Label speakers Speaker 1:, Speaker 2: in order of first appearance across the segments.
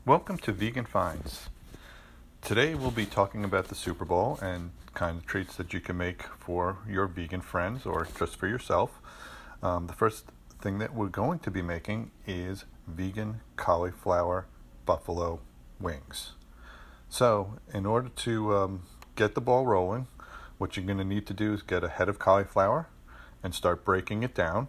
Speaker 1: Welcome to Vegan Finds. Today we'll be talking about the Super Bowl and kind of treats that you can make for your vegan friends or just for yourself. The first thing that we're going to be making is vegan cauliflower buffalo wings. So in order to get the ball rolling, what you're going to need to do is get a head of cauliflower and start breaking it down.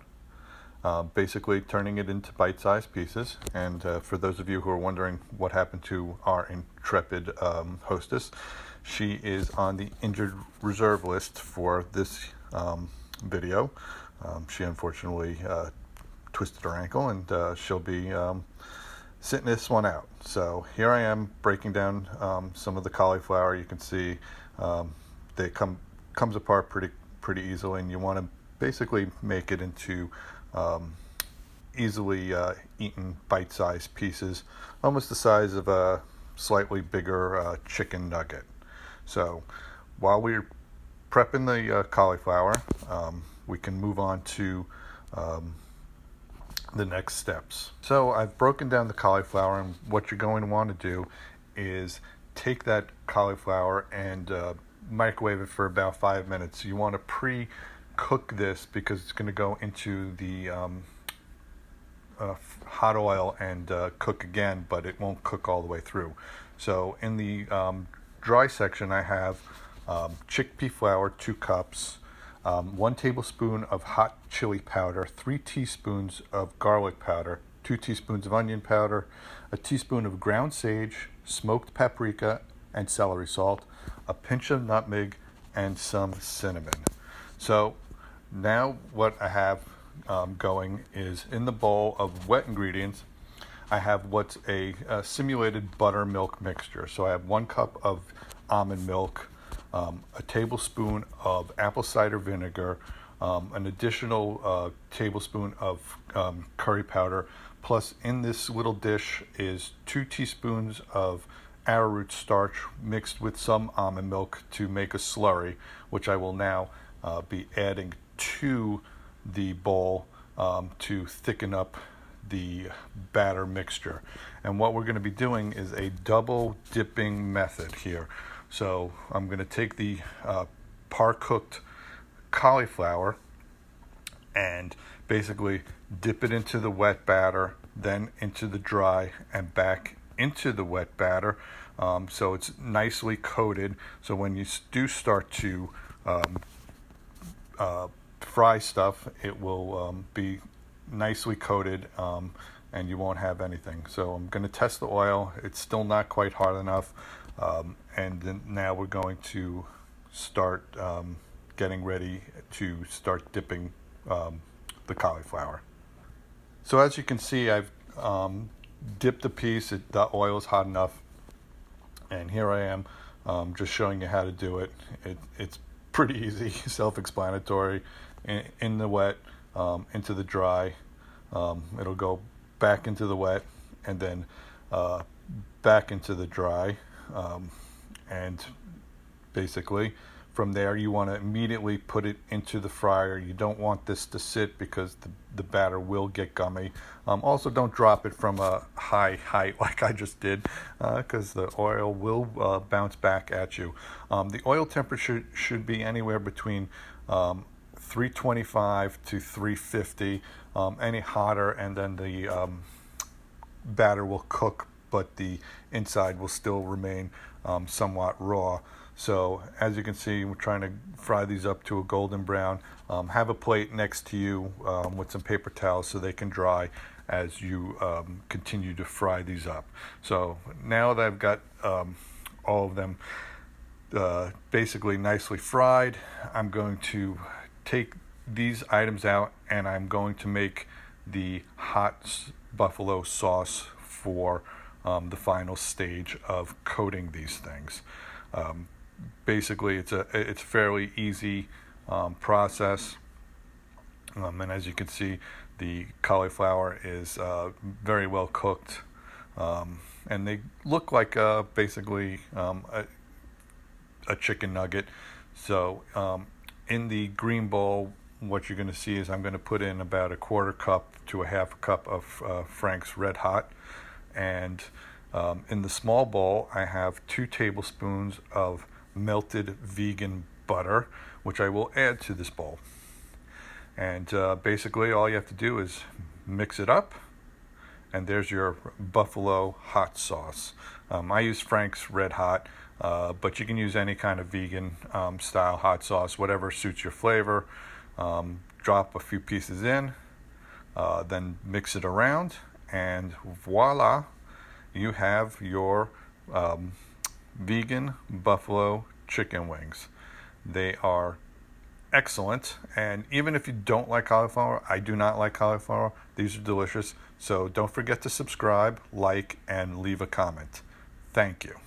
Speaker 1: Basically turning it into bite-sized pieces. And for those of you who are wondering what happened to our intrepid hostess, she is on the injured reserve list for this video. She unfortunately twisted her ankle, and she'll be sitting this one out. So here I am breaking down some of the cauliflower. You can see they comes apart pretty easily, and you want to basically make it into easily eaten bite-sized pieces, almost the size of a slightly bigger chicken nugget. So while we're prepping the cauliflower, we can move on to the next steps. So I've broken down the cauliflower, and what you're going to want to do is take that cauliflower and microwave it for about 5 minutes. You want to pre-cook this because it's going to go into the hot oil and cook again, but it won't cook all the way through. So in the dry section, I have chickpea flour, 2 cups, 1 tablespoon of hot chili powder, 3 teaspoons of garlic powder, 2 teaspoons of onion powder, a teaspoon of ground sage, smoked paprika and celery salt, a pinch of nutmeg, and some cinnamon. So now what I have going is, in the bowl of wet ingredients, I have what's a simulated buttermilk mixture. So I have 1 cup of almond milk, a tablespoon of apple cider vinegar, an additional tablespoon of curry powder, plus in this little dish is 2 teaspoons of arrowroot starch mixed with some almond milk to make a slurry, which I will now be adding to the bowl to thicken up the batter mixture. And what we're going to be doing is a double dipping method here. So I'm going to take the par-cooked cauliflower and basically dip it into the wet batter, then into the dry, and back into the wet batter, so it's nicely coated. So when you do start to fry stuff, it will be nicely coated, and you won't have anything. So I'm going to test the oil. It's still not quite hard enough, and then now we're going to start getting ready to start dipping the cauliflower. So as you can see, I've dipped the piece. The oil is hot enough, and here I am just showing you how to do it. It's pretty easy, self-explanatory. In the wet, into the dry, it'll go back into the wet, and then back into the dry, and basically from there you want to immediately put it into the fryer. You don't want this to sit because the batter will get gummy. Also, don't drop it from a high height like I just did, because the oil will bounce back at you. The oil temperature should be anywhere between 325 to 350. Any hotter, and then the batter will cook, but the inside will still remain somewhat raw. So as you can see, we're trying to fry these up to a golden brown. Have a plate next to you with some paper towels so they can dry as you continue to fry these up. So now that I've got all of them basically nicely fried, I'm going to take these items out, and I'm going to make the hot buffalo sauce for the final stage of coating these things. Basically, it's a fairly easy process, and as you can see, the cauliflower is very well cooked, and they look like basically a chicken nugget. So in the green bowl, what you're going to see is I'm going to put in about a 1/4 cup to a 1/2 cup of Frank's Red Hot, and In the small bowl, I have 2 tablespoons of melted vegan butter, which I will add to this bowl. And basically all you have to do is mix it up, and there's your buffalo hot sauce. I use Frank's Red Hot, but you can use any kind of vegan style hot sauce, whatever suits your flavor. Drop a few pieces in, then mix it around, and voila, you have your vegan buffalo chicken wings. They are excellent, and even if you don't like cauliflower, I do not like cauliflower, these are delicious. So don't forget to subscribe, like, and leave a comment. Thank you.